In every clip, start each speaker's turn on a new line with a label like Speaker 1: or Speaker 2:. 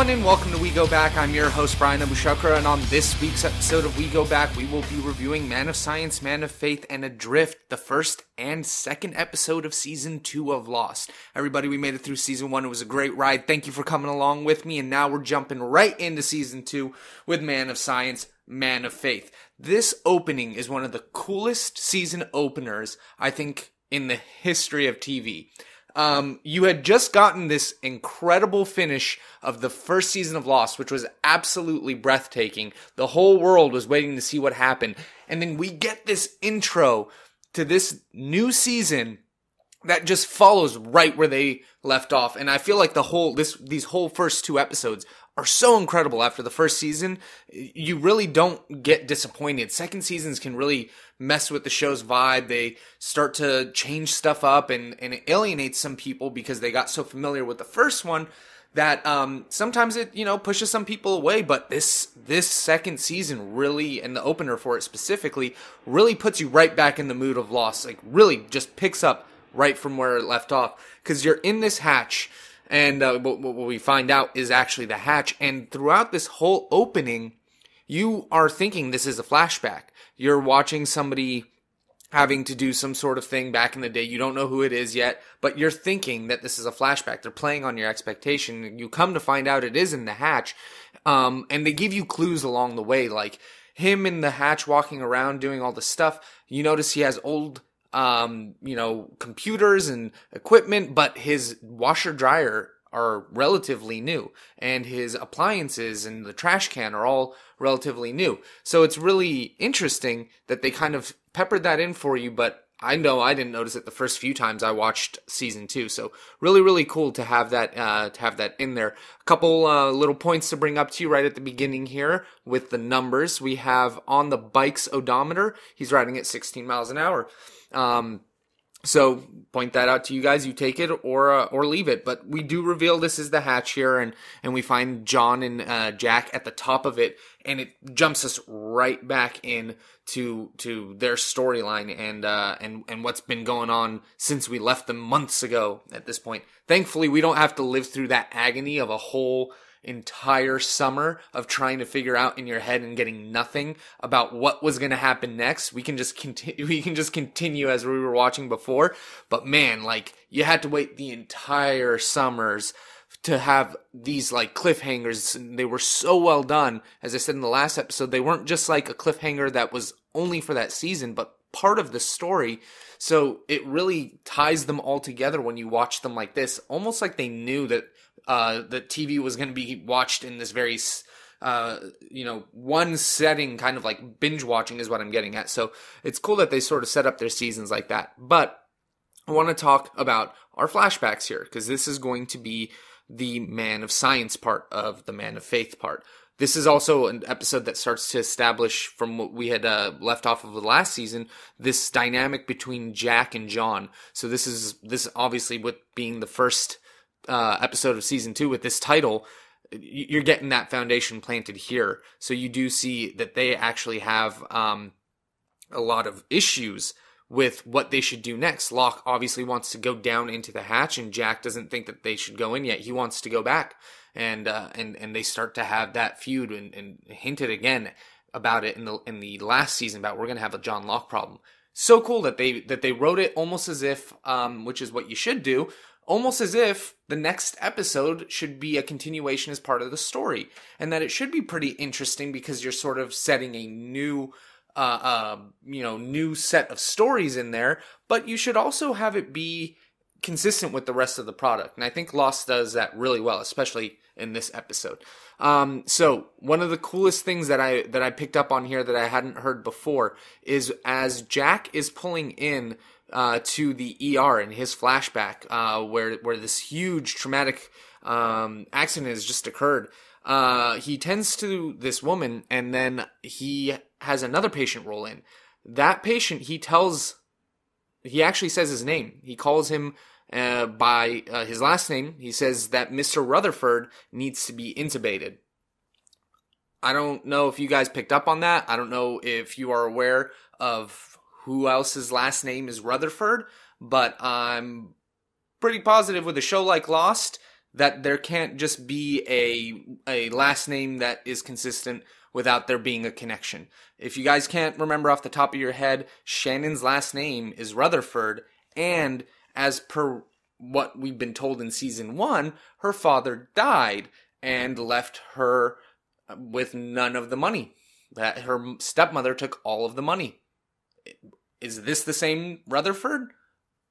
Speaker 1: everyone, and welcome to We Go Back. I'm your host, Bryan Abou Chacra, and on this week's episode of We Go Back, we will be reviewing Man of Science, Man of Faith, and Adrift, the first and second episode of Season 2 of Lost. Everybody, we made it through Season 1. It was a great ride. Thank you for coming along with me, and now we're jumping right into Season 2 with Man of Science, Man of Faith. This opening is one of the coolest season openers, I think, in the history of TV. You had just gotten this incredible finish of the first season of Lost, which was absolutely breathtaking. The whole world was waiting to see what happened. And then we get this intro to this new season that just follows right where they left off. And I feel like these whole first two episodes are so incredible. After the first season, you really don't get disappointed. Second seasons can really mess with the show's vibe. They start to change stuff up and it alienates some people because they got so familiar with the first one that sometimes it, pushes some people away. But this second season really, and the opener for it specifically, really puts you right back in the mood of Lost. Like, really just picks up right from where it left off. Because you're in this hatch, and what we find out is actually the hatch. And throughout this whole opening, you are thinking this is a flashback. You're watching somebody having to do some sort of thing back in the day. You don't know who it is yet, but you're thinking that this is a flashback. They're playing on your expectation. You come to find out it is in the hatch. And they give you clues along the way, like him in the hatch walking around doing all the stuff. You notice he has old computers and equipment, but his washer dryer are relatively new, and his appliances and the trash can are all relatively new. So it's really interesting that they kind of peppered that in for you, but I know I didn't notice it the first few times I watched season 2. So really, really cool to have that in there. A couple little points to bring up to you right at the beginning here with the numbers. We have on the bike's odometer, he's riding at 16 miles an hour. So point that out to you guys. You take it or leave it. But we do reveal this is the hatch here, and we find John and Jack at the top of it, and it jumps us right back in to their storyline and what's been going on since we left them months ago at this point. Thankfully, we don't have to live through that agony of a whole entire summer of trying to figure out in your head and getting nothing about what was going to happen next. We can just continue as we were watching before. But man, like, you had to wait the entire summers to have these like cliffhangers. And they were so well done. As I said in the last episode, they weren't just like a cliffhanger that was only for that season, but part of the story. So it really ties them all together when you watch them like this, almost like they knew that the TV was going to be watched in this very, one setting, kind of like binge watching is what I'm getting at. So it's cool that they sort of set up their seasons like that. But I want to talk about our flashbacks here, because this is going to be the Man of Science part of the Man of Faith part. This is also an episode that starts to establish, from what we had left off of the last season, this dynamic between Jack and John. So this obviously, with being the first episode of season 2 with this title, you're getting that foundation planted here. So you do see that they actually have a lot of issues with what they should do next. Locke obviously wants to go down into the hatch, and Jack doesn't think that they should go in yet. He wants to go back, and they start to have that feud and hinted again about it in the last season about we're gonna have a John Locke problem. So cool that they wrote it almost as if, which is what you should do, almost as if the next episode should be a continuation as part of the story, and that it should be pretty interesting because you're sort of setting a new set of stories in there, but you should also have it be consistent with the rest of the product. And I think Lost does that really well, especially in this episode. So one of the coolest things that I picked up on here that I hadn't heard before is as Jack is pulling in to the ER in his flashback, where this huge traumatic accident has just occurred. He tends to this woman, and then he has another patient roll in. That patient, he actually says his name. He calls him by his last name. He says that Mr. Rutherford needs to be intubated. I don't know if you guys picked up on that. I don't know if you are aware of who else's last name is Rutherford, but I'm pretty positive with a show like Lost that there can't just be a last name that is consistent without there being a connection. If you guys can't remember off the top of your head, Shannon's last name is Rutherford, and as per what we've been told in season 1, her father died and left her with none of the money. That her stepmother took all of the money. Is this the same Rutherford?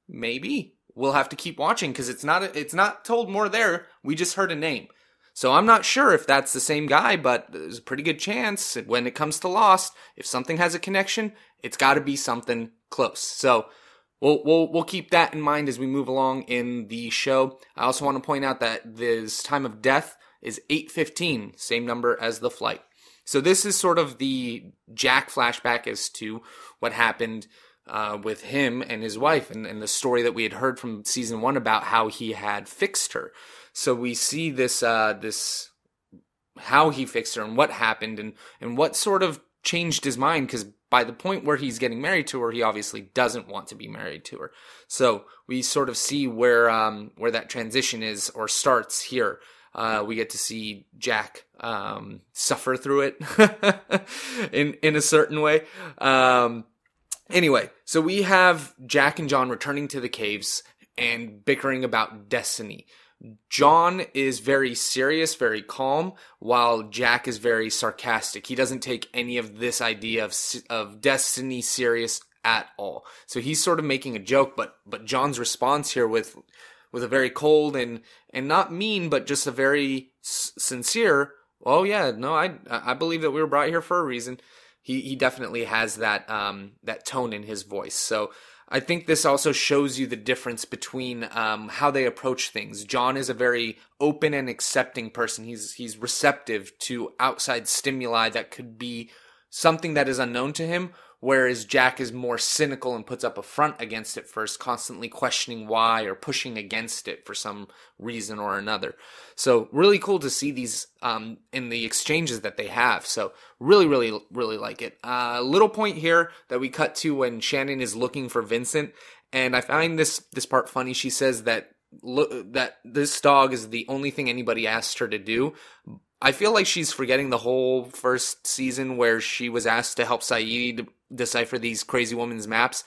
Speaker 1: Maybe. We'll have to keep watching because it's not told more there. We just heard a name. So I'm not sure if that's the same guy, but there's a pretty good chance when it comes to Lost, if something has a connection, it's got to be something close. So we'll keep that in mind as we move along in the show. I also want to point out that this time of death is 8:15, same number as the flight. So this is sort of the Jack flashback as to what happened with him and his wife, and the story that we had heard from season 1 about how he had fixed her. So we see this how he fixed her and what happened and what sort of changed his mind, because by the point where he's getting married to her, he obviously doesn't want to be married to her. So we sort of see where that transition is or starts here. We get to see Jack suffer through it in a certain way. Anyway, so we have Jack and John returning to the caves and bickering about destiny. John is very serious, very calm, while Jack is very sarcastic. He doesn't take any of this idea of destiny serious at all. So he's sort of making a joke, but John's response here with a very cold and not mean, but just a very sincere, oh yeah, no, I believe that we were brought here for a reason. He definitely has that tone in his voice. So I think this also shows you the difference between how they approach things. John is a very open and accepting person. He's receptive to outside stimuli that could be something that is unknown to him, whereas Jack is more cynical and puts up a front against it first, constantly questioning why or pushing against it for some reason or another. So really cool to see these in the exchanges that they have. So really, really, really like it. Little point here that we cut to when Shannon is looking for Vincent, and I find this part funny. She says that this dog is the only thing anybody asked her to do. I feel like she's forgetting the whole first season where she was asked to help Sayid decipher these crazy woman's maps.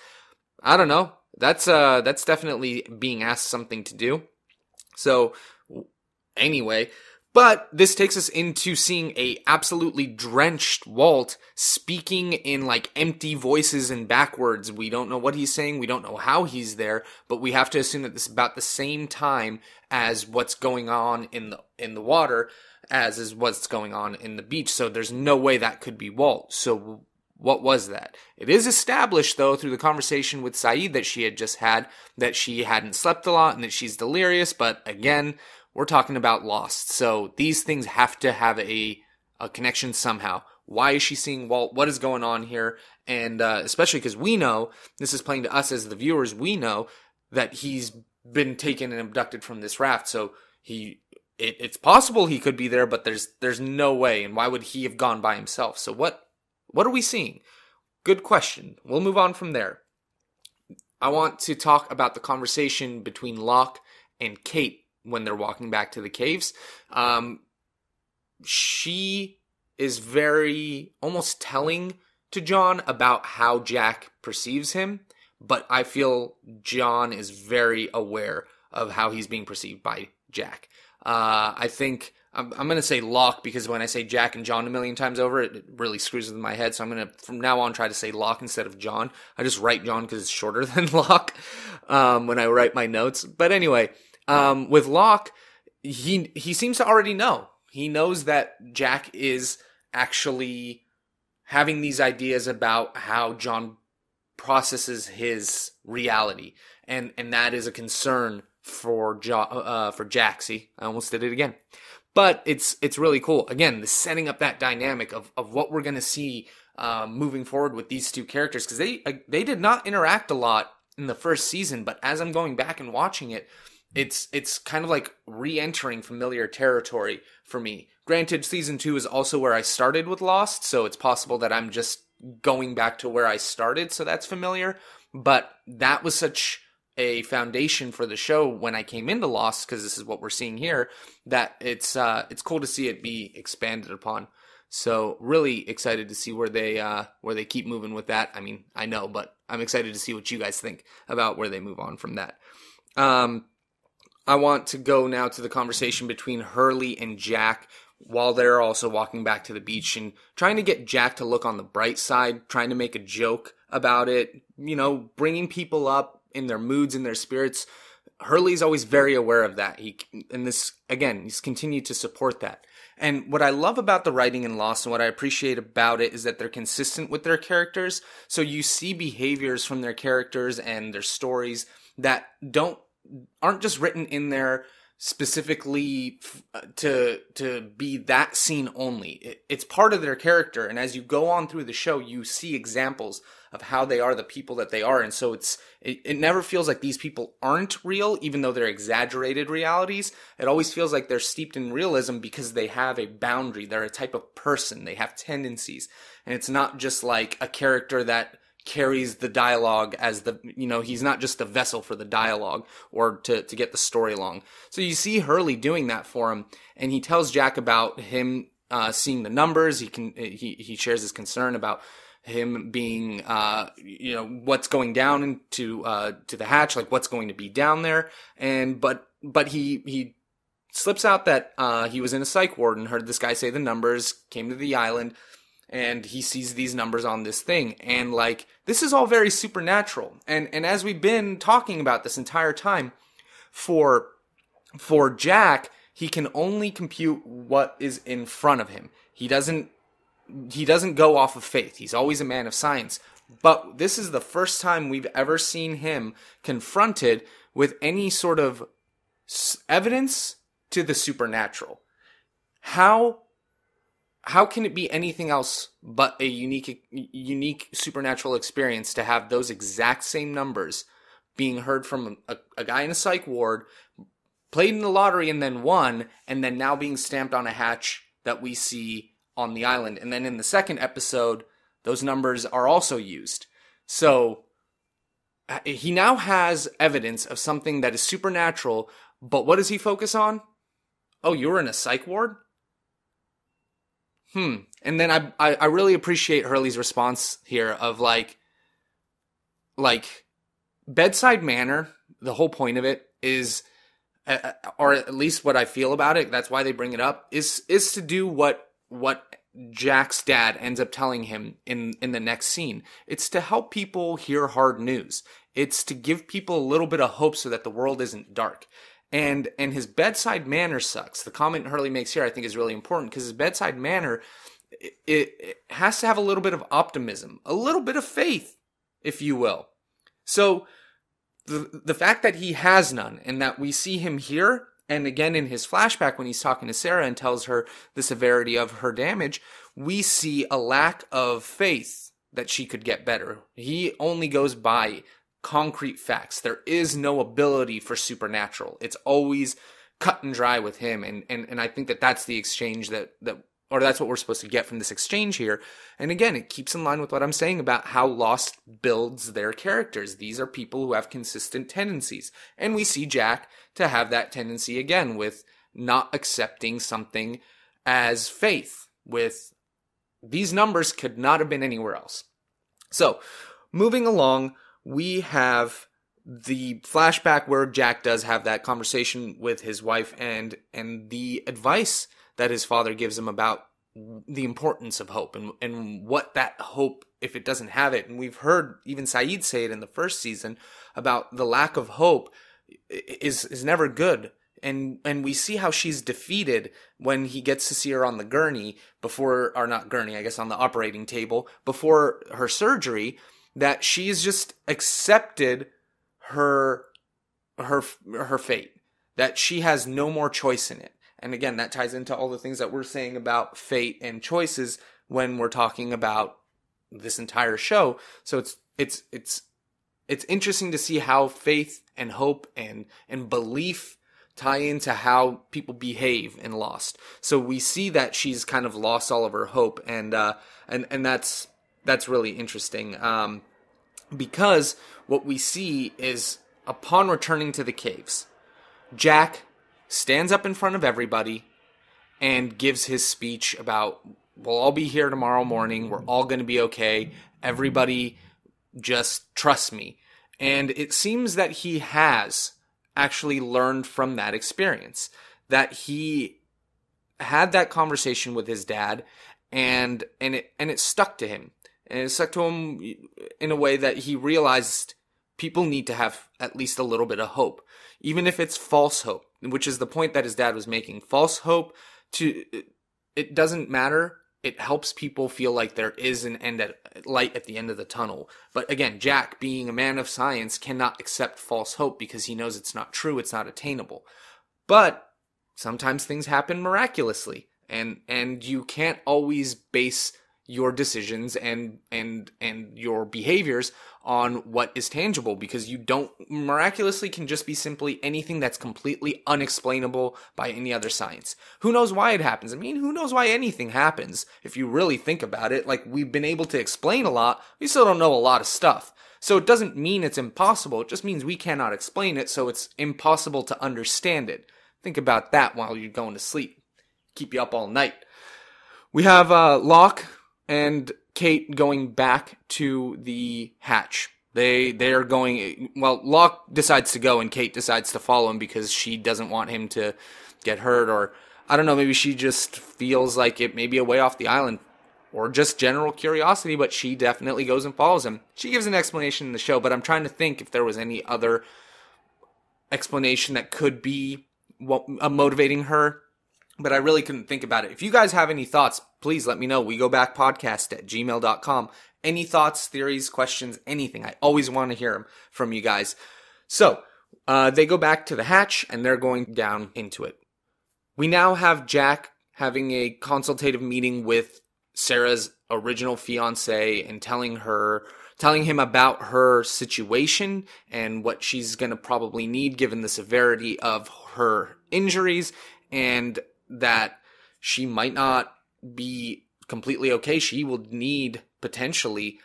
Speaker 1: I don't know. That's definitely being asked something to do. So anyway, but this takes us into seeing a absolutely drenched Walt speaking in like empty voices and backwards. We don't know what he's saying. We don't know how he's there, but we have to assume that this is about the same time as what's going on in the water, as is what's going on in the beach. So there's no way that could be Walt. So what was that? It is established, though, through the conversation with Sayid that she had just had, that she hadn't slept a lot and that she's delirious. But again, we're talking about Lost. So these things have to have a connection somehow. Why is she seeing Walt? What is going on here? And especially because we know, this is playing to us as the viewers, we know that he's been taken and abducted from this raft. So it's possible he could be there, but there's no way. And why would he have gone by himself? So what are we seeing? Good question. We'll move on from there. I want to talk about the conversation between Locke and Kate when they're walking back to the caves. She is very almost telling to John about how Jack perceives him, but I feel John is very aware of how he's being perceived by Jack. I think I'm going to say Locke because when I say Jack and John a million times over, it really screws with my head. So I'm going to, from now on, try to say Locke instead of John. I just write John because it's shorter than Locke when I write my notes. But anyway, with Locke, he seems to already know. He knows that Jack is actually having these ideas about how John processes his reality. And that is a concern for Jack. See, I almost did it again. But it's really cool. Again, the setting up that dynamic of what we're going to see moving forward with these two characters. Because they did not interact a lot in the first season. But as I'm going back and watching it, it's kind of like re-entering familiar territory for me. Granted, season 2 is also where I started with Lost. So it's possible that I'm just going back to where I started. So that's familiar. But that was such a foundation for the show when I came into Lost, because this is what we're seeing here, that it's cool to see it be expanded upon. So really excited to see where they keep moving with that. I mean, I know, but I'm excited to see what you guys think about where they move on from that. I want to go now to the conversation between Hurley and Jack while they're also walking back to the beach and trying to get Jack to look on the bright side, trying to make a joke about it, bringing people up in their moods and their spirits. Hurley's always very aware of that. He's continued to support that. And what I love about the writing in Lost and what I appreciate about it is that they're consistent with their characters. So you see behaviors from their characters and their stories that aren't just written in there specifically to be that scene only. It's part of their character, and as you go on through the show, you see examples of how they are the people that they are, and so it never feels like these people aren't real, even though they're exaggerated realities. It always feels like they're steeped in realism because they have a boundary. They're a type of person. They have tendencies, and it's not just like a character that carries the dialogue as he's not just a vessel for the dialogue or to get the story along. So you see Hurley doing that for him, and he tells Jack about him seeing the numbers. He shares his concern about him being what's going down into to the hatch, like what's going to be down there, but he slips out that he was in a psych ward and heard this guy say the numbers, came to the island, and he sees these numbers on this thing. And this is all very supernatural. And as we've been talking about this entire time, for Jack, he can only compute what is in front of him. He doesn't go off of faith. He's always a man of science. But this is the first time we've ever seen him confronted with any sort of evidence to the supernatural. How can it be anything else but a unique supernatural experience to have those exact same numbers being heard from a guy in a psych ward, played in the lottery and then won, and then now being stamped on a hatch that we see on the island? And then in the second episode, those numbers are also used. So he now has evidence of something that is supernatural, but what does he focus on? Oh, you were in a psych ward? And then I really appreciate Hurley's response here of like bedside manner. The whole point of it is, or at least what I feel about it, that's why they bring it up, is to do what Jack's dad ends up telling him in the next scene. It's to help people hear hard news. It's to give people a little bit of hope so that the world isn't dark. And his bedside manner sucks. The comment Hurley makes here I think is really important because his bedside manner, it has to have a little bit of optimism, a little bit of faith, if you will. So the fact that he has none and that we see him here, and again in his flashback when he's talking to Sarah and tells her the severity of her damage, we see a lack of faith that she could get better. He only goes by concrete facts. There is no ability for supernatural. It's always cut and dry with him. And I think that that's the exchange or that's what we're supposed to get from this exchange here. And again, it keeps in line with what I'm saying about how Lost builds their characters. These are people who have consistent tendencies. And we see Jack to have that tendency again with not accepting something as faith. With these numbers could not have been anywhere else. So, moving along, we have the flashback where Jack does have that conversation with his wife and the advice that his father gives him about the importance of hope and what that hope, if it doesn't have it. And we've heard even Saeed say it in the first season about the lack of hope is never good. And we see how she's defeated when he gets to see her on the gurney on the operating table before her surgery, that she's just accepted her fate, that she has no more choice in it. And again, that ties into all the things that we're saying about fate and choices when we're talking about this entire show. So it's interesting to see how faith and hope and belief tie into how people behave in Lost. So we see that she's kind of lost all of her hope, and that's really interesting. Because what we see is upon returning to the caves, Jack stands up in front of everybody and gives his speech about, we'll all be here tomorrow morning, we're all going to be okay, everybody just trust me. And it seems that he has actually learned from that experience, that he had that conversation with his dad, and it stuck to him. And it stuck to him in a way that he realized people need to have at least a little bit of hope, even if it's false hope, which is the point that his dad was making. False hope, it doesn't matter. It helps people feel like there is an light at the end of the tunnel. But again, Jack, being a man of science, cannot accept false hope because he knows it's not true, it's not attainable. But sometimes things happen miraculously, and you can't always base your decisions and your behaviors on what is tangible, because you don't miraculously can just be simply anything that's completely unexplainable by any other science. Who knows why it happens? I mean, who knows why anything happens if you really think about it? Like, we've been able to explain a lot, we still don't know a lot of stuff. So it doesn't mean it's impossible, it just means we cannot explain it, so it's impossible to understand it. Think about that while you're going to sleep. Keep you up all night. We have Locke and Kate going back to the hatch. They are going, well, Locke decides to go and Kate decides to follow him because she doesn't want him to get hurt, or I don't know, maybe she just feels like it may be a way off the island, or just general curiosity, but she definitely goes and follows him. She gives an explanation in the show, but I'm trying to think if there was any other explanation that could be motivating her, but I really couldn't think about it. If you guys have any thoughts, please let me know. WeGoBackPodcast@gmail.com. Any thoughts, theories, questions, anything. I always want to hear them from you guys. So, they go back to the hatch, and they're going down into it. We now have Jack having a consultative meeting with Sarah's original fiance and telling him about her situation and what she's going to probably need given the severity of her injuries, and that she might not be completely okay. She will need potentially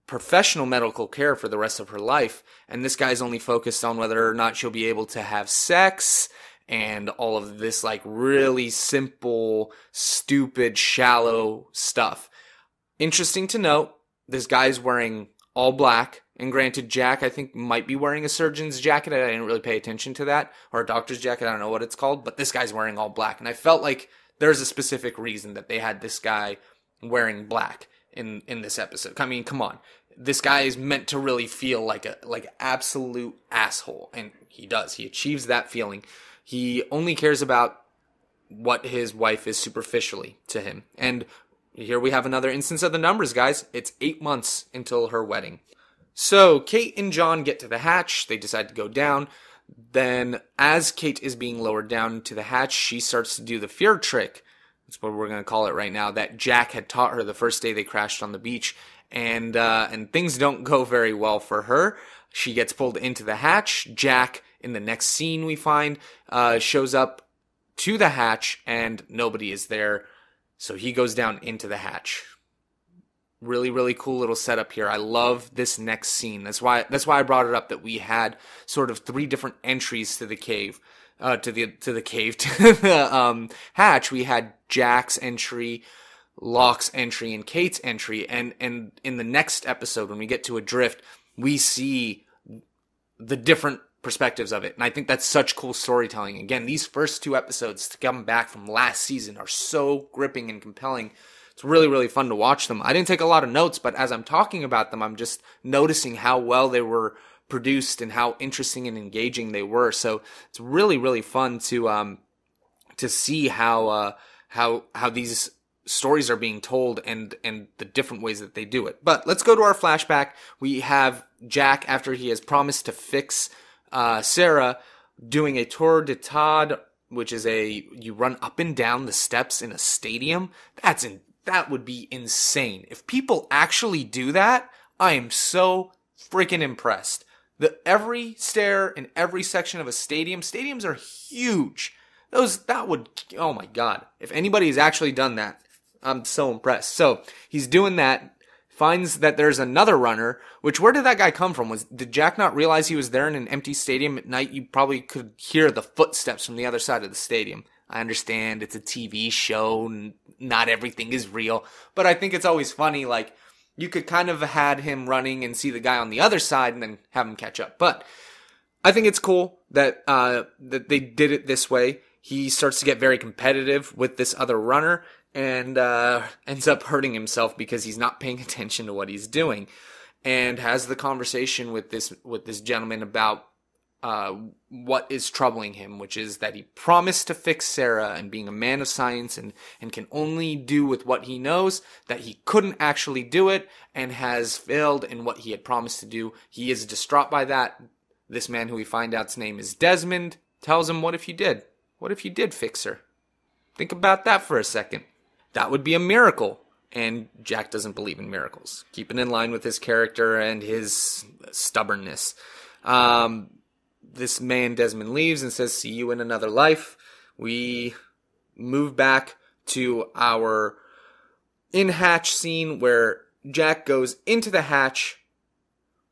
Speaker 1: professional medical care for the rest of her life. And this guy's only focused on whether or not she'll be able to have sex and all of this like really simple, stupid, shallow stuff. Interesting to note, this guy's wearing all black. And granted, Jack, I think, might be wearing a surgeon's jacket. I didn't really pay attention to that. Or a doctor's jacket. I don't know what it's called. But this guy's wearing all black. And I felt like there's a specific reason that they had this guy wearing black in this episode. I mean, come on. This guy is meant to really feel like an absolute asshole. And he does. He achieves that feeling. He only cares about what his wife is superficially to him. And here we have another instance of the numbers, guys. It's 8 months until her wedding. So Kate and John get to the hatch. They decide to go down. Then as Kate is being lowered down to the hatch, she starts to do the fear trick. That's what we're going to call it right now, that Jack had taught her the first day they crashed on the beach. And things don't go very well for her. She gets pulled into the hatch. Jack, in the next scene we find, shows up to the hatch and nobody is there. So he goes down into the hatch. Really, really cool little setup here. I love this next scene. That's why I brought it up, that we had sort of 3 different entries to the cave, to the hatch. We had Jack's entry, Locke's entry, and Kate's entry. And in the next episode, when we get to Adrift, we see the different perspectives of it. And I think that's such cool storytelling. Again, these first 2 episodes to come back from last season are so gripping and compelling. It's really, really fun to watch them. I didn't take a lot of notes, but as I'm talking about them, I'm just noticing how well they were produced and how interesting and engaging they were. So it's really, really fun to see how these stories are being told and the different ways that they do it. But let's go to our flashback. We have Jack, after he has promised to fix Sarah, doing a tour de tade, which is you run up and down the steps in a stadium. That would be insane. If people actually do that, I am so freaking impressed. Every stair in every section of a stadiums are huge. Oh my God. If anybody has actually done that, I'm so impressed. So he's doing that, finds that there's another runner, which where did that guy come from? Did Jack not realize he was there in an empty stadium at night? You probably could hear the footsteps from the other side of the stadium. I understand it's a TV show and not everything is real, but I think it's always funny, like, you could kind of have had him running and see the guy on the other side and then have him catch up. But I think it's cool that that they did it this way. He starts to get very competitive with this other runner and ends up hurting himself because he's not paying attention to what he's doing, and has the conversation with this gentleman about what is troubling him, which is that he promised to fix Sarah, and being a man of science and can only do with what he knows, that he couldn't actually do it and has failed in what he had promised to do. He is distraught by that. This man, who we find out's name is Desmond, tells him, what if you did? What if you did fix her? Think about that for a second. That would be a miracle. And Jack doesn't believe in miracles. Keeping in line with his character and his stubbornness. This man, Desmond, leaves and says, see you in another life. We move back to our in-hatch scene where Jack goes into the hatch.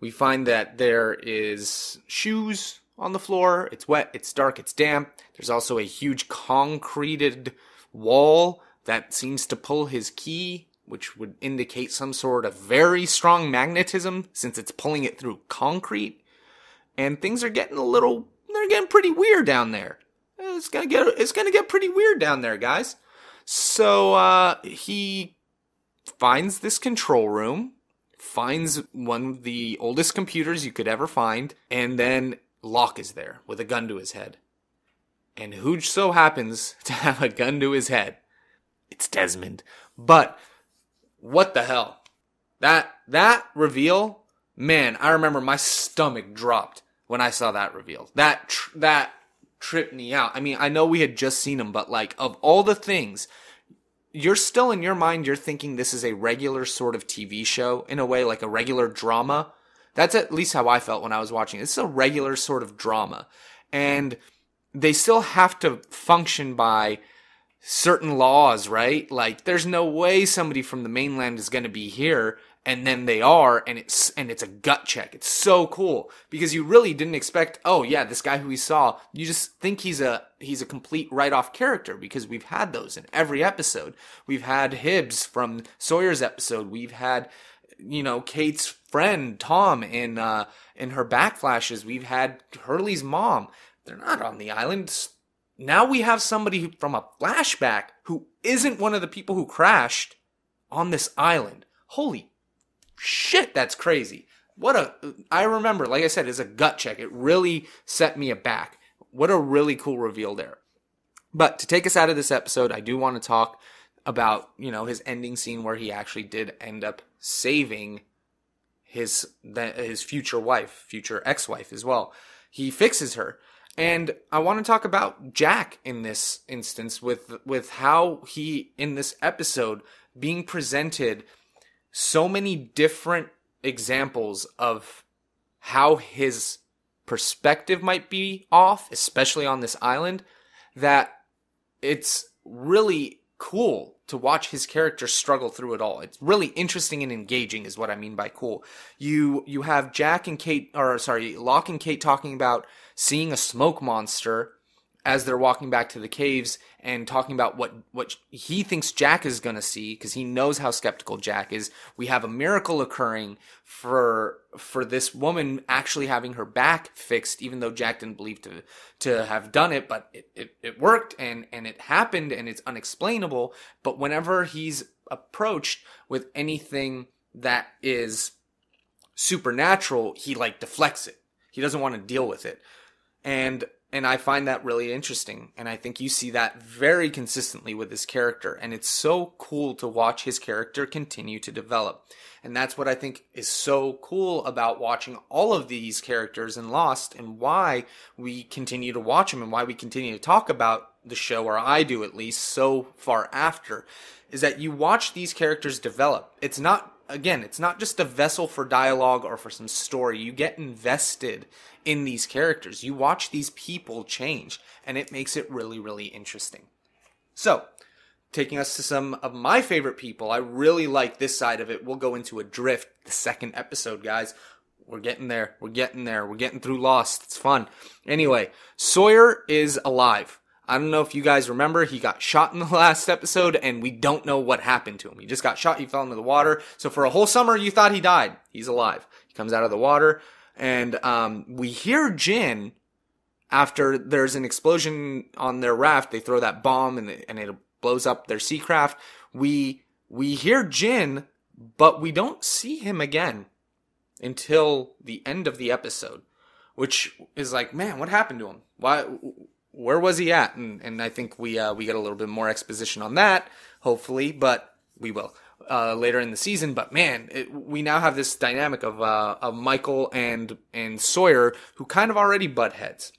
Speaker 1: We find that there is shoes on the floor. It's wet, it's dark, it's damp. There's also a huge concreted wall that seems to pull his key, which would indicate some sort of very strong magnetism since it's pulling it through concrete. And things are getting they're getting pretty weird down there. It's gonna get pretty weird down there, guys. So he finds this control room, finds one of the oldest computers you could ever find, and then Locke is there with a gun to his head. And who so happens to have a gun to his head? It's Desmond. But what the hell? That reveal, man, I remember my stomach dropped when I saw that reveal. That tripped me out. I mean, I know we had just seen him, but like, of all the things, you're still in your mind, you're thinking this is a regular sort of TV show in a way, like a regular drama. That's at least how I felt when I was watching. It's a regular sort of drama. And they still have to function by certain laws, right? Like, there's no way somebody from the mainland is going to be here, and then they are, and it's a gut check. It's so cool because you really didn't expect, oh yeah, this guy who we saw, you just think he's a complete write-off character because we've had those in every episode. We've had Hibbs from Sawyer's episode. We've had, Kate's friend Tom in her backflashes. We've had Hurley's mom. They're not on the island. Now we have somebody from a flashback who isn't one of the people who crashed on this island. Holy shit, that's crazy. I remember, like I said, it's a gut check. It really set me aback. What a really cool reveal there. But to take us out of this episode, I do want to talk about, his ending scene where he actually did end up saving his future ex-wife as well. He fixes her. And I want to talk about Jack in this instance with how he, in this episode, being presented so many different examples of how his perspective might be off, especially on this island, that it's really cool to watch his character struggle through it all. It's really interesting and engaging is what I mean by cool. You have Locke and Kate talking about seeing a smoke monster as they're walking back to the caves and talking about what he thinks Jack is going to see because he knows how skeptical Jack is. We have a miracle occurring for this woman actually having her back fixed, even though Jack didn't believe to have done it, but it worked and it happened and it's unexplainable. But whenever he's approached with anything that is supernatural, he deflects it. He doesn't want to deal with it. And I find that really interesting. And I think you see that very consistently with his character. And it's so cool to watch his character continue to develop. And that's what I think is so cool about watching all of these characters in Lost and why we continue to watch them and why we continue to talk about the show, or I do at least, so far after, is that you watch these characters develop. It's not just a vessel for dialogue or for some story. You get invested in these characters. You watch these people change, and it makes it really, really interesting. So, taking us to some of my favorite people. I really like this side of it. We'll go into Adrift, the second episode, guys. We're getting there. We're getting there. We're getting through Lost. It's fun. Anyway, Sawyer is alive. I don't know if you guys remember, he got shot in the last episode, and we don't know what happened to him. He just got shot. He fell into the water. So for a whole summer, you thought he died. He's alive. He comes out of the water, and we hear Jin after there's an explosion on their raft. They throw that bomb, and it blows up their sea craft. We hear Jin, but we don't see him again until the end of the episode, which is like, man, what happened to him? Where was he at? And I think we get a little bit more exposition on that, hopefully, but we will later in the season. But man, we now have this dynamic of Michael and Sawyer, who kind of already butt heads.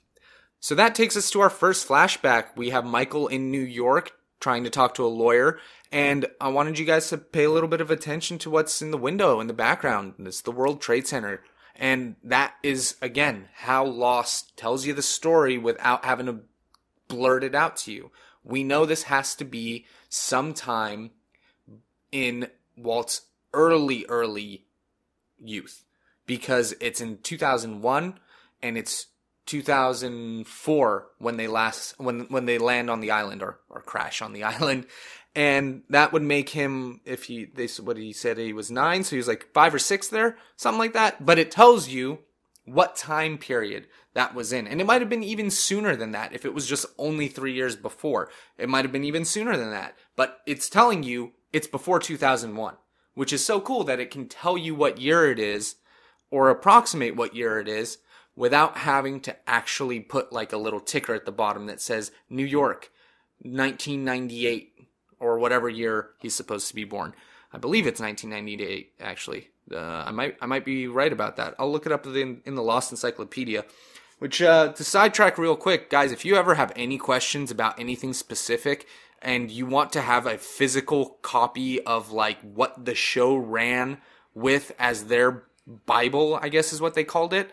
Speaker 1: So that takes us to our first flashback. We have Michael in New York trying to talk to a lawyer, and I wanted you guys to pay a little bit of attention to what's in the window in the background. It's the World Trade Center. And that is, again, how Lost tells you the story without having to blurt it out to you. We know this has to be sometime in Walt's early youth, because it's in 2001 and it's 2004 when they when they land on the island or crash on the island. And that would make him, what he said, he was 9, so he was like 5 or 6 there, something like that. But it tells you what time period that was in. And it might have been even sooner than that if it was just only 3 years before. It might have been even sooner than that. But it's telling you it's before 2001, which is so cool that it can tell you what year it is or approximate what year it is without having to actually put like a little ticker at the bottom that says New York, 1998. Or whatever year he's supposed to be born. I believe it's 1998, actually. I might be right about that. I'll look it up in the Lost Encyclopedia. Which, to sidetrack real quick, guys, if you ever have any questions about anything specific and you want to have a physical copy of, like, what the show ran with as their Bible, I guess is what they called it,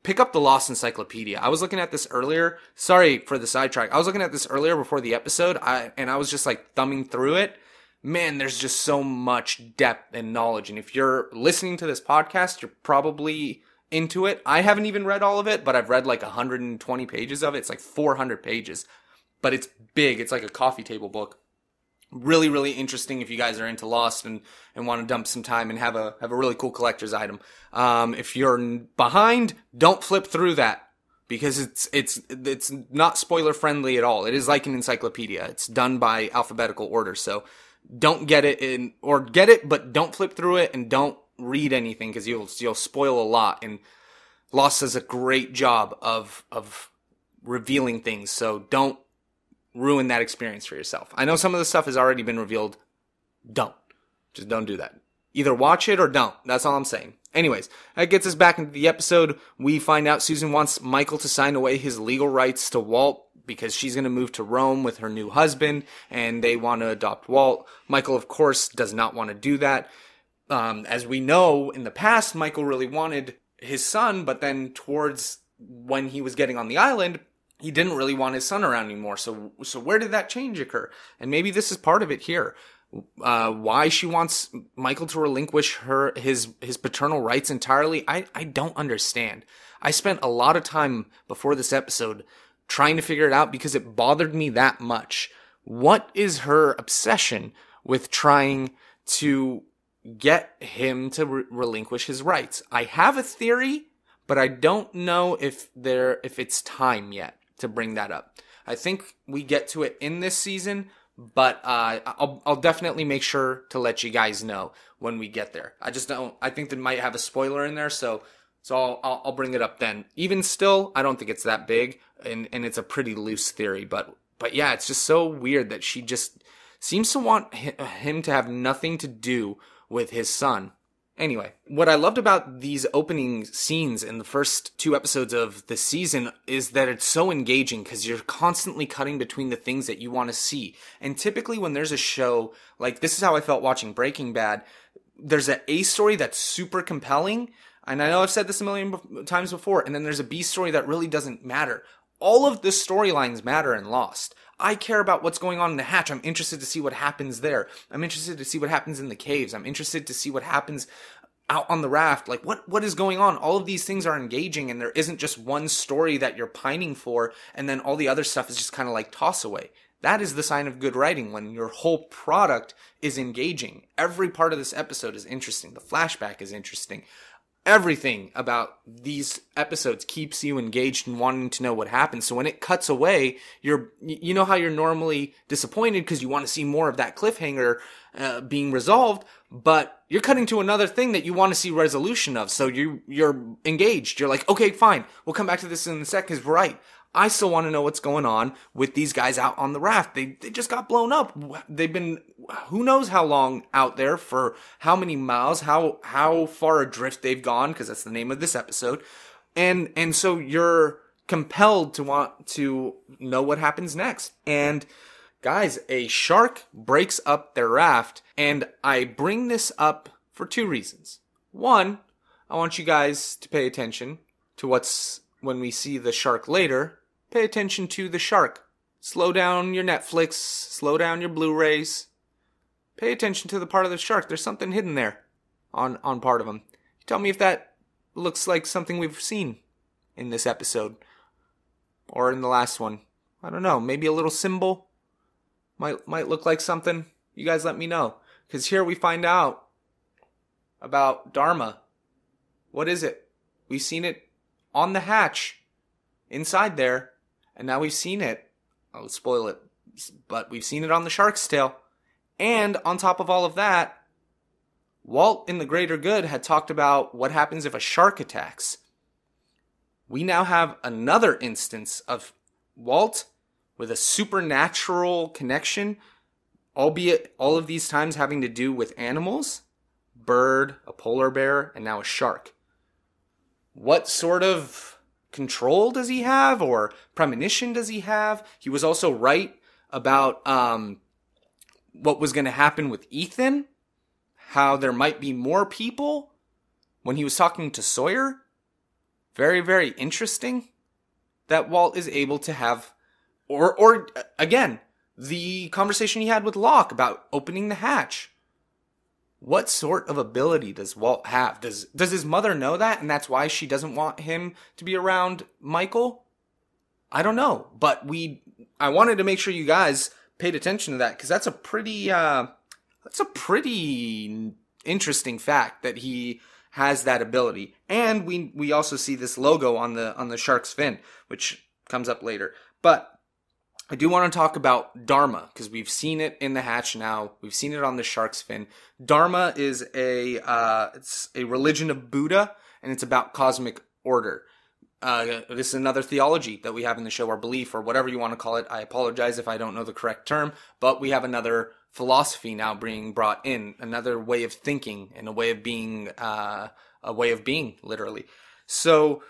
Speaker 1: pick up the Lost Encyclopedia. I was looking at this earlier. Sorry for the sidetrack. I was looking at this earlier before the episode, and I was just like thumbing through it. Man, there's just so much depth and knowledge. And if you're listening to this podcast, you're probably into it. I haven't even read all of it, but I've read like 120 pages of it. It's like 400 pages. But it's big. It's like a coffee table book. Really, really interesting if you guys are into Lost and want to dump some time and have a really cool collector's item. If you're behind, don't flip through that because it's not spoiler friendly at all. It is like an encyclopedia. It's done by alphabetical order, so don't get it or get it, but don't flip through it and don't read anything because you'll spoil a lot. And Lost does a great job of revealing things, so don't ruin that experience for yourself. I know some of the stuff has already been revealed. Just don't do that. Either watch it or don't. That's all I'm saying. Anyways, that gets us back into the episode. We find out Susan wants Michael to sign away his legal rights to Walt because she's going to move to Rome with her new husband and they want to adopt Walt. Michael, of course, does not want to do that. As we know, in the past, Michael really wanted his son, but then towards when he was getting on the island, he didn't really want his son around anymore. So where did that change occur? And maybe this is part of it here. Why she wants Michael to relinquish his paternal rights entirely, I don't understand. I spent a lot of time before this episode trying to figure it out because it bothered me that much. What is her obsession with trying to get him to relinquish his rights? I have a theory, but I don't know if it's time yet to bring that up. I think we get to it in this season, but I'll definitely make sure to let you guys know when we get there. I just don't. I think they might have a spoiler in there, so I'll bring it up then. Even still, I don't think it's that big, and it's a pretty loose theory. But yeah, it's just so weird that she just seems to want him to have nothing to do with his son. Anyway, what I loved about these opening scenes in the first 2 episodes of the season is that it's so engaging because you're constantly cutting between the things that you want to see. And typically when there's a show, like this is how I felt watching Breaking Bad, there's an A story that's super compelling. And I know I've said this a million times before. And then there's a B story that really doesn't matter. All of the storylines matter in Lost. I care about what's going on in the hatch. I'm interested to see what happens there. I'm interested to see what happens in the caves. I'm interested to see what happens out on the raft. Like, what is going on? All of these things are engaging, and there isn't just one story that you're pining for, and then all the other stuff is just kind of like toss away. That is the sign of good writing, when your whole product is engaging. Every part of this episode is interesting. The flashback is interesting. Everything about these episodes keeps you engaged and wanting to know what happens. So when it cuts away, you know how you're normally disappointed because you want to see more of that cliffhanger being resolved, but you're cutting to another thing that you want to see resolution of. So you're engaged. You're like, okay, fine. We'll come back to this in a sec, because right, I still want to know what's going on with these guys out on the raft. They just got blown up. They've been who knows how long out there, for how many miles, how far adrift they've gone, because that's the name of this episode. And so you're compelled to want to know what happens next. And guys, a shark breaks up their raft, and I bring this up for two reasons. One, I want you guys to pay attention to when we see the shark later. Pay attention to the shark. Slow down your Netflix, slow down your Blu-rays. Pay attention to the part of the shark. There's something hidden there on part of him. Tell me if that looks like something we've seen in this episode or in the last one. I don't know. Maybe a little symbol might look like something. You guys let me know. Because here we find out about Dharma. What is it? We've seen it on the hatch, inside there, and now we've seen it. I'll spoil it, but we've seen it on the shark's tail. And on top of all of that, Walt in The Greater Good had talked about what happens if a shark attacks. We now have another instance of Walt with a supernatural connection, albeit all of these times having to do with animals, bird, a polar bear, and now a shark. What sort of control does he have, or premonition does he have? He was also right about what was going to happen with Ethan, how there might be more people when he was talking to Sawyer. Very, very interesting that Walt is able to have, or again, the conversation he had with Locke about opening the hatch. What sort of ability does Walt have? Does his mother know that, and that's why she doesn't want him to be around Michael? I don't know, but I wanted to make sure you guys paid attention to that, because that's a pretty interesting fact that he has that ability. And we also see this logo on the shark's fin, which comes up later. But I do want to talk about Dharma, because we've seen it in the hatch now. We've seen it on the shark's fin. Dharma is it's a religion of Buddha, and it's about cosmic order. This is another theology that we have in the show, or belief, or whatever you want to call it. I apologize if I don't know the correct term, but we have another philosophy now being brought in, another way of thinking, and a way of being, literally. So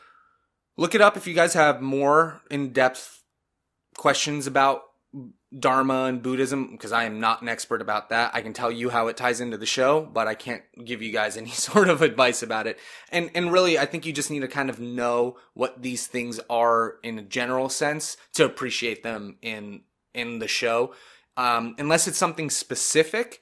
Speaker 1: look it up if you guys have more in-depth questions about Dharma and Buddhism, because I am not an expert about that. I can tell you how it ties into the show, but I can't give you guys any sort of advice about it. And really, I think you just need to kind of know what these things are in a general sense to appreciate them in the show. Unless it's something specific,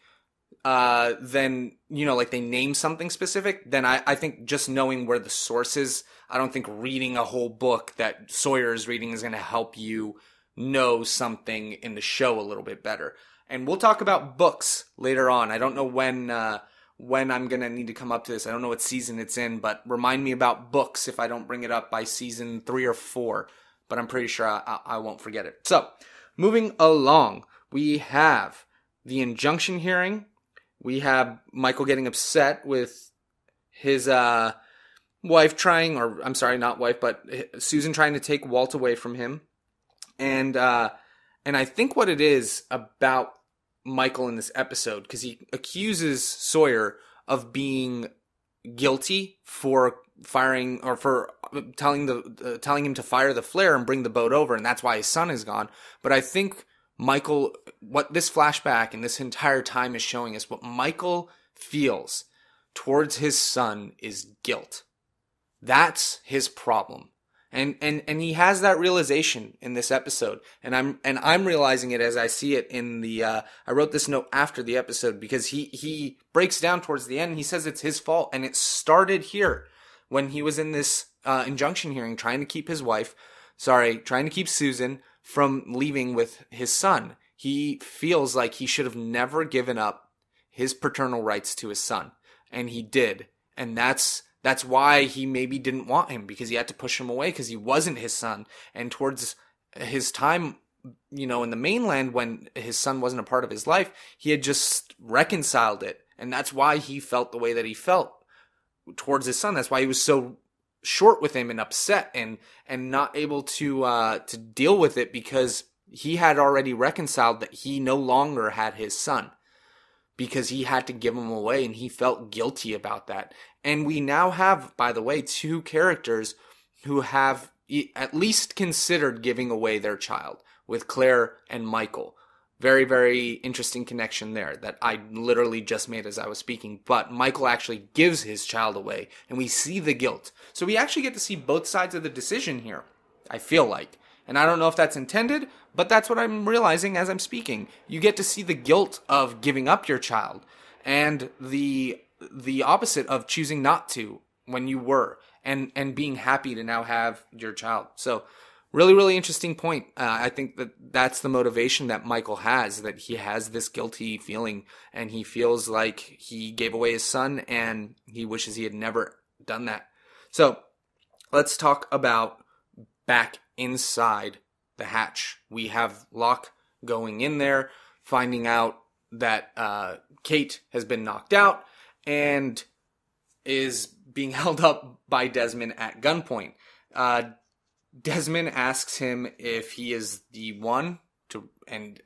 Speaker 1: then, like they name something specific, then I think just knowing where the source is, I don't think reading a whole book that Sawyer is reading is going to help you know something in the show a little bit better. And we'll talk about books later on. I don't know when I'm going to need to come up to this. I don't know what season it's in, but remind me about books if I don't bring it up by season 3 or 4. But I'm pretty sure I won't forget it. So, moving along, we have the injunction hearing. We have Michael getting upset with his wife trying, or I'm sorry, not wife, but Susan trying to take Walt away from him. And I think what it is about Michael in this episode, because he accuses Sawyer of being guilty for firing, or for telling him to fire the flare and bring the boat over, and that's why his son is gone. But I think Michael, what this flashback and this entire time is showing us, what Michael feels towards his son is guilt. That's his problem. And he has that realization in this episode, and I'm realizing it as I see it in the. I wrote this note after the episode because he breaks down towards the end. He says it's his fault, and it started here when he was in this injunction hearing, trying to keep Susan from leaving with his son. He feels like he should have never given up his paternal rights to his son, and he did, and that's why he maybe didn't want him, because he had to push him away because he wasn't his son. And towards his time, in the mainland, when his son wasn't a part of his life, he had just reconciled it. And that's why he felt the way that he felt towards his son. That's why he was so short with him and upset and not able to deal with it, because he had already reconciled that he no longer had his son, because he had to give him away, and he felt guilty about that. And we now have, by the way, two characters who have at least considered giving away their child, with Claire and Michael. Very, very interesting connection there that I literally just made as I was speaking. But Michael actually gives his child away, and we see the guilt. So we actually get to see both sides of the decision here, I feel like. And I don't know if that's intended, but that's what I'm realizing as I'm speaking. You get to see the guilt of giving up your child, and the opposite of choosing not to when you were, and being happy to now have your child. So really, really interesting point. I think that's the motivation that Michael has, that he has this guilty feeling, and he feels like he gave away his son, and he wishes he had never done that. So let's talk about back inside the hatch. We have Locke going in there, finding out that Kate has been knocked out and is being held up by Desmond at gunpoint. Desmond asks him if he is the one to, and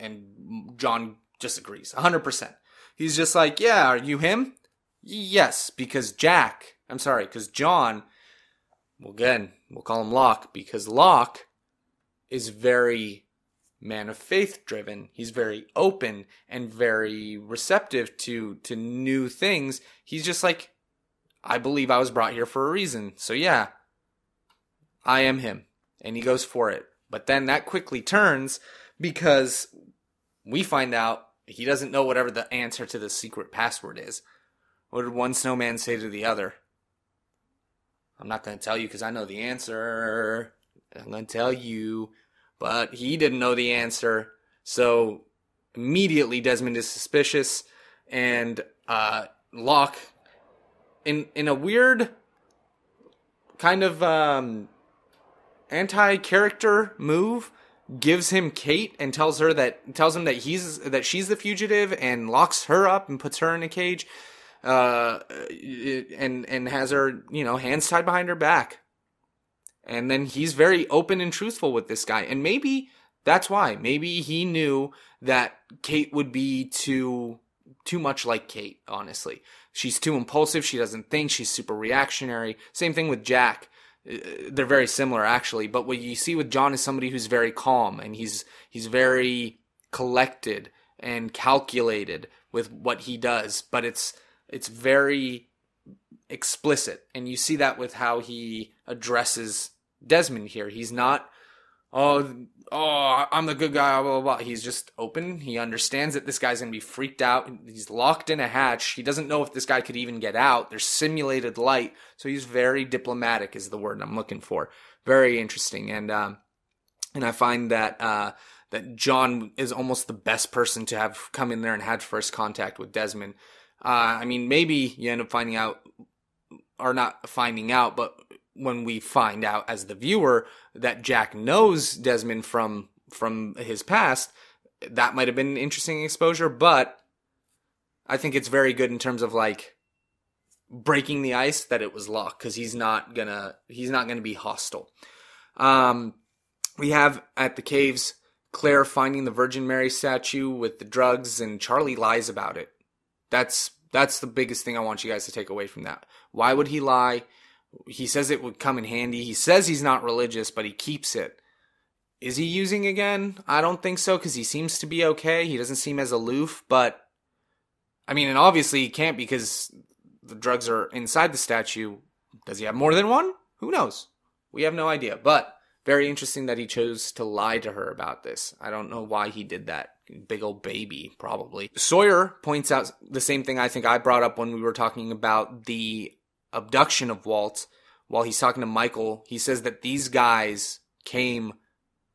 Speaker 1: John just agrees 100%. He's just like, yeah, are you him? Yes, because John, well, again, we'll call him Locke, because Locke is very man of faith driven. He's very open and very receptive to new things. He's just like, I believe I was brought here for a reason. So yeah, I am him. And he goes for it. But then that quickly turns, because we find out he doesn't know whatever the answer to the secret password is. What did one snowman say to the other? I'm not going to tell you because I know the answer. I'm going to tell you. But he didn't know the answer. So immediately Desmond is suspicious. And Locke, in a weird kind of anti-character move, gives him Kate and tells him that she's the fugitive, and locks her up and puts her in a cage, and has her, hands tied behind her back. And then he's very open and truthful with this guy. And maybe that's why. Maybe he knew that Kate would be too much like Kate, honestly. She's too impulsive. She doesn't think. She's super reactionary. Same thing with Jack. They're very similar, actually. But what you see with John is somebody who's very calm, and he's very collected and calculated with what he does. But it's very explicit, and you see that with how he addresses Desmond here. He's not, oh, I'm the good guy, blah, blah, blah. He's just open. He understands that this guy's going to be freaked out. He's locked in a hatch. He doesn't know if this guy could even get out. There's simulated light. So he's very diplomatic is the word I'm looking for. Very interesting. And I find that John is almost the best person to have come in there and had first contact with Desmond. Maybe you end up finding out, or not finding out, but when we find out as the viewer that Jack knows Desmond from his past, that might have been an interesting exposure. But I think it's very good in terms of like breaking the ice that it was Locke, because he's not gonna be hostile. We have at the caves Claire finding the Virgin Mary statue with the drugs, and Charlie lies about it. That's the biggest thing I want you guys to take away from that. Why would he lie? He says it would come in handy. He says he's not religious, but he keeps it. Is he using again? I don't think so, because he seems to be okay. He doesn't seem as aloof, but and obviously he can't, because the drugs are inside the statue. Does he have more than one? Who knows? We have no idea, but very interesting that he chose to lie to her about this. I don't know why he did that. Big old baby, probably. Sawyer points out the same thing I think I brought up when we were talking about the abduction of Walt. While he's talking to Michael, he says that these guys came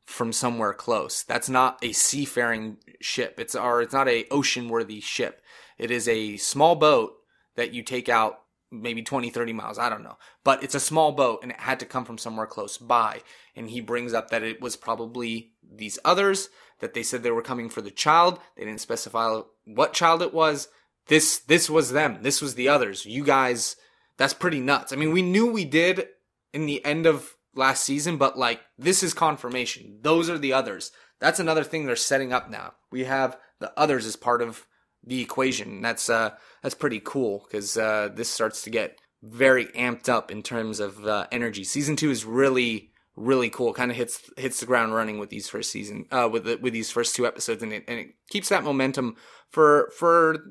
Speaker 1: from somewhere close. That's not a seafaring ship. It's not a ocean-worthy ship. It is a small boat that you take out maybe 20, 30 miles. I don't know. But it's a small boat, and it had to come from somewhere close by. And he brings up that it was probably these others, that they said they were coming for the child. They didn't specify what child it was. This was them. This was the others. You guys, that's pretty nuts. I mean, we knew we did in the end of last season, but like, this is confirmation. Those are the others. That's another thing they're setting up now. We have the others as part of the equation. That's pretty cool, because this starts to get very amped up in terms of energy. Season 2 is really cool. Kind of hits the ground running with these first season, with these first 2 episodes, and it keeps that momentum for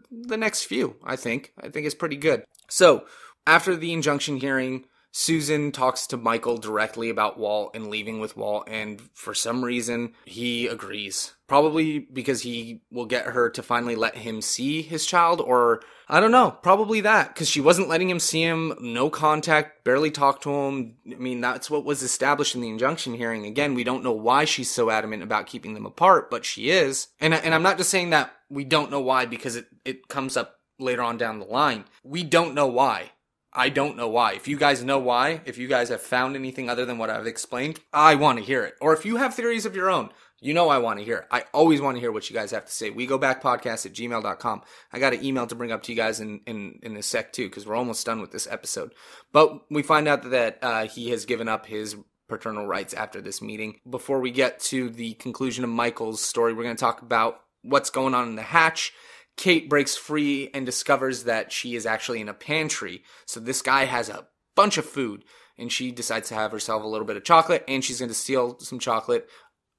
Speaker 1: the next few. I think it's pretty good. So after the injunction hearing, Susan talks to Michael directly about Walt and leaving with Walt, and for some reason, he agrees. Probably because he will get her to finally let him see his child, or I don't know, probably that, because she wasn't letting him see him, no contact, barely talk to him. I mean, that's what was established in the injunction hearing. Again, we don't know why she's so adamant about keeping them apart, but she is. And I'm not just saying that we don't know why because it comes up later on down the line. We don't know why. I don't know why. If you guys know why, if you guys have found anything other than what I've explained, I want to hear it. Or if you have theories of your own, you know I want to hear it. I always want to hear what you guys have to say. WeGoBackPodcast@gmail.com. I got an email to bring up to you guys in a sec too, because we're almost done with this episode. But we find out that he has given up his paternal rights after this meeting. Before we get to the conclusion of Michael's story, we're going to talk about what's going on in the hatch. Kate breaks free and discovers that she is actually in a pantry. So this guy has a bunch of food, and she decides to have herself a little bit of chocolate, and she's going to steal some chocolate.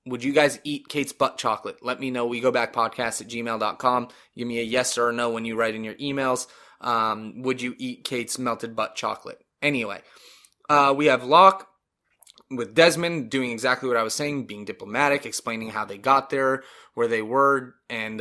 Speaker 1: Would you guys eat Kate's butt chocolate? Let me know. WeGoBackPodcast@gmail.com. Give me a yes or a no when you write in your emails. Would you eat Kate's melted butt chocolate? Anyway, we have Locke with Desmond doing exactly what I was saying, being diplomatic, explaining how they got there, where they were, and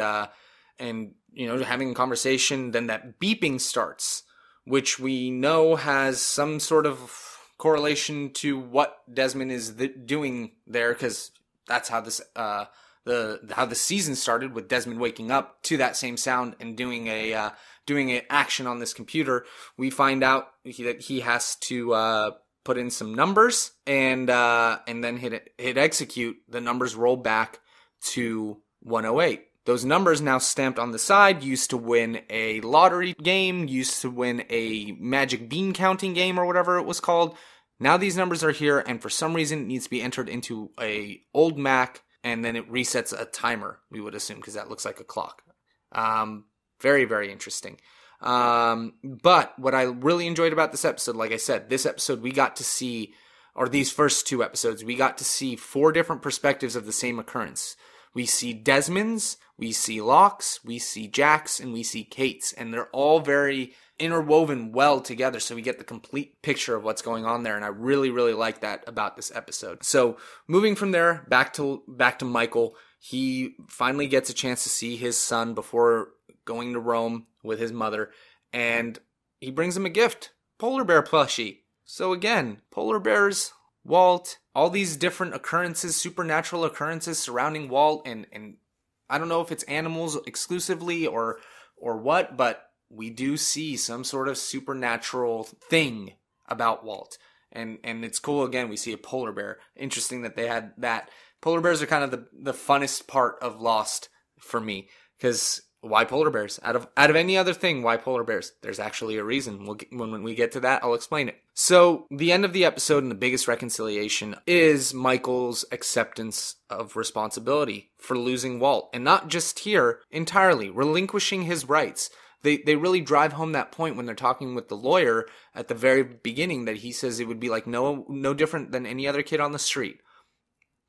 Speaker 1: you know, having a conversation. Then that beeping starts, which we know has some sort of correlation to what Desmond is doing there, because that's how this how the season started, with Desmond waking up to that same sound and doing an action on this computer. We find out that he has to put in some numbers and then hit execute. The numbers roll back to 108. Those numbers now stamped on the side, used to win a lottery game, used to win a magic bean counting game, or whatever it was called. Now these numbers are here, and for some reason it needs to be entered into a old Mac, and then it resets a timer, we would assume, because that looks like a clock. Very, very interesting. But what I really enjoyed about this episode, like I said, this episode we got to see, or these first 2 episodes, we got to see 4 different perspectives of the same occurrence. We see Desmond's, we see Locke's, we see Jack's, and we see Kate's. And they're all very interwoven well together, so we get the complete picture of what's going on there. And I really, really like that about this episode. So moving from there, back to Michael, he finally gets a chance to see his son before going to Rome with his mother. And he brings him a gift, polar bear plushie. So again, polar bears, Walt, all these different occurrences, supernatural occurrences surrounding Walt, and I don't know if it's animals exclusively or what, but we do see some sort of supernatural thing about Walt. And it's cool, again, we see a polar bear. Interesting that they had that. Polar bears are kind of the funnest part of Lost for me, because why polar bears? Out of any other thing, why polar bears? There's actually a reason. When we get to that, I'll explain it. So the end of the episode and the biggest reconciliation is Michael's acceptance of responsibility for losing Walt. And not just here, entirely, relinquishing his rights. They really drive home that point when they're talking with the lawyer at the very beginning, that he says it would be like no different than any other kid on the street.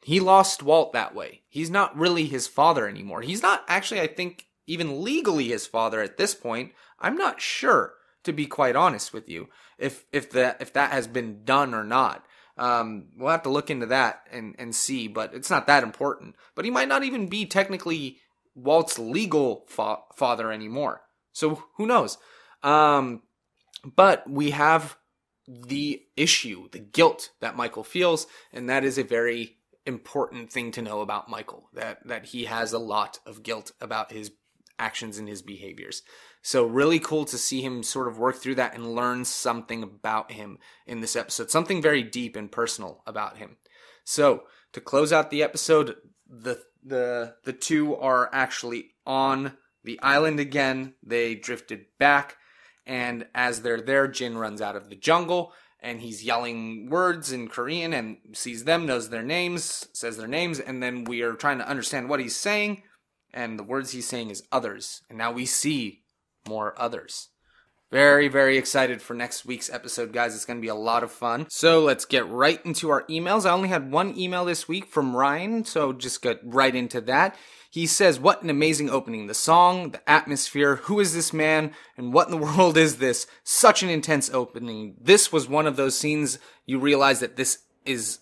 Speaker 1: He lost Walt that way. He's not really his father anymore. He's not actually, I think, even legally his father at this point. I'm not sure, to be quite honest with you, if that has been done or not. We'll have to look into that and see, but it's not that important. But he might not even be technically Walt's legal father anymore. So who knows? But we have the issue, the guilt that Michael feels, and that is a very important thing to know about Michael, that he has a lot of guilt about his actions and his behaviors. So really cool to see him sort of work through that and learn something about him in this episode, something very deep and personal about him. So to close out the episode, the two are actually on the island again. They drifted back, and as they're there, Jin runs out of the jungle, and he's yelling words in Korean and sees them, knows their names, says their names, and then we are trying to understand what he's saying, and the words he's saying is others. And now we see more others. Very, very excited for next week's episode, guys. It's going to be a lot of fun. So let's get right into our emails. I only had one email this week from Ryan, so just get right into that. He says, what an amazing opening. The song, the atmosphere, who is this man, and what in the world is this? Such an intense opening. This was one of those scenes you realize that this is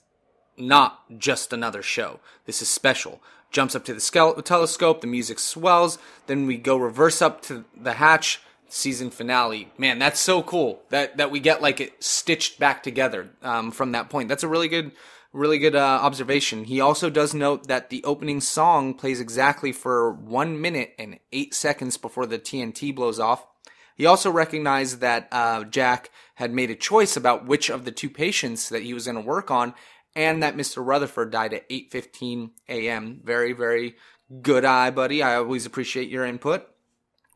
Speaker 1: not just another show. This is special. Jumps up to the telescope, the music swells, then we go reverse up to the hatch, season finale. Man, that's so cool that we get like it stitched back together from that point. That's a really good observation. He also does note that the opening song plays exactly for 1 minute and 8 seconds before the TNT blows off. He also recognized that Jack had made a choice about which of the two patients that he was going to work on, and that Mr. Rutherford died at 8:15 a.m. Very, very good eye, buddy. I always appreciate your input.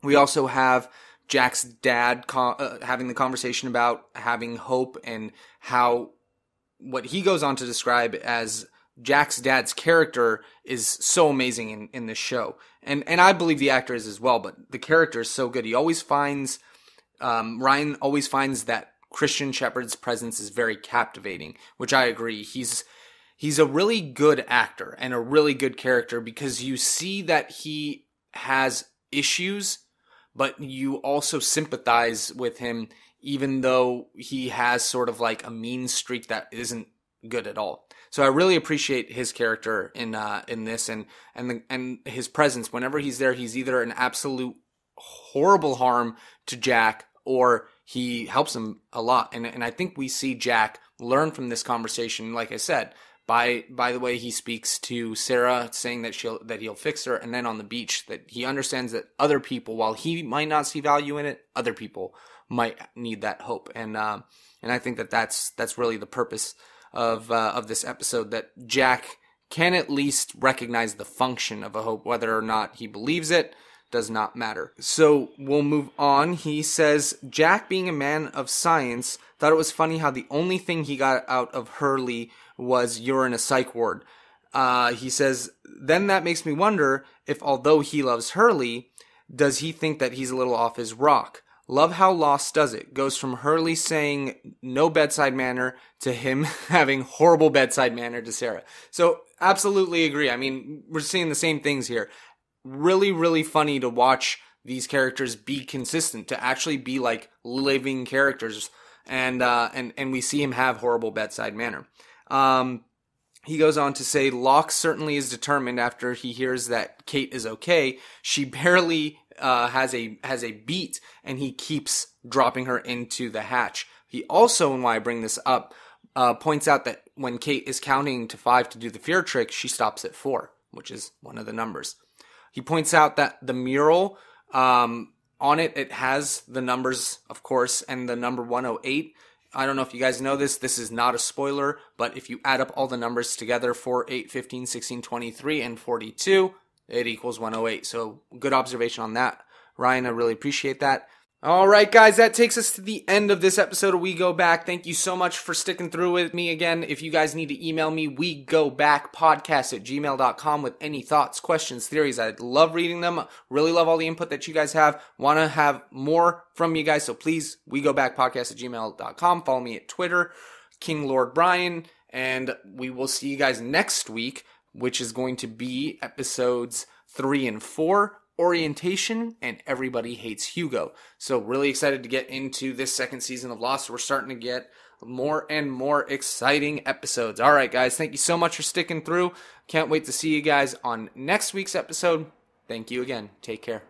Speaker 1: We also have Jack's dad having the conversation about having hope, and how what he goes on to describe as Jack's dad's character is so amazing in this show. And I believe the actor is as well, but the character is so good. He always finds, Ryan always finds that Christian Shepherd's presence is very captivating, which I agree. He's a really good actor and a really good character, because you see that he has issues, but you also sympathize with him, even though he has sort of like a mean streak that isn't good at all. So I really appreciate his character in this, and his presence. Whenever he's there, he's either an absolute horrible harm to Jack, or he helps him a lot. And I think we see Jack learn from this conversation, like I said, by the way he speaks to Sarah, saying that he'll fix her, and then on the beach, that he understands that other people, while he might not see value in it, other people might need that hope. And I think that's really the purpose of this episode, that Jack can at least recognize the function of a hope. Whether or not he believes it does not matter. So we'll move on. He says, Jack, being a man of science, thought it was funny how the only thing he got out of Hurley was "you're in a psych ward." He says, then that makes me wonder if, although he loves Hurley, does he think that he's a little off his rock? Love how Lost does it. Goes from Hurley saying no bedside manner to him having horrible bedside manner to Sarah. So absolutely agree. I mean, we're seeing the same things here. Really, really funny to watch these characters be consistent, to actually be like living characters, and we see him have horrible bedside manner. He goes on to say, Locke certainly is determined after he hears that Kate is okay. She barely has a beat, and he keeps dropping her into the hatch. He also, and why I bring this up, points out that when Kate is counting to 5 to do the fear trick, she stops at 4, which is one of the numbers. He points out that the mural, on it has the numbers, of course, and the number 108. I don't know if you guys know this. This is not a spoiler, but if you add up all the numbers together, 4, 8, 15, 16, 23, and 42, it equals 108. So good observation on that, Ryan. I really appreciate that. All right, guys, that takes us to the end of this episode of We Go Back. Thank you so much for sticking through with me again. If you guys need to email me, wegobackpodcast@gmail.com with any thoughts, questions, theories. I love reading them. Really love all the input that you guys have. Want to have more from you guys, so please, wegobackpodcast@gmail.com. Follow me at Twitter, King Lord Bryan, and we will see you guys next week, which is going to be episodes 3 and 4. orientation, and everybody hates Hugo. So really excited to get into this second season of Lost. We're starting to get more and more exciting episodes. All right, guys, thank you so much for sticking through. Can't wait to see you guys on next week's episode. Thank you again. Take care.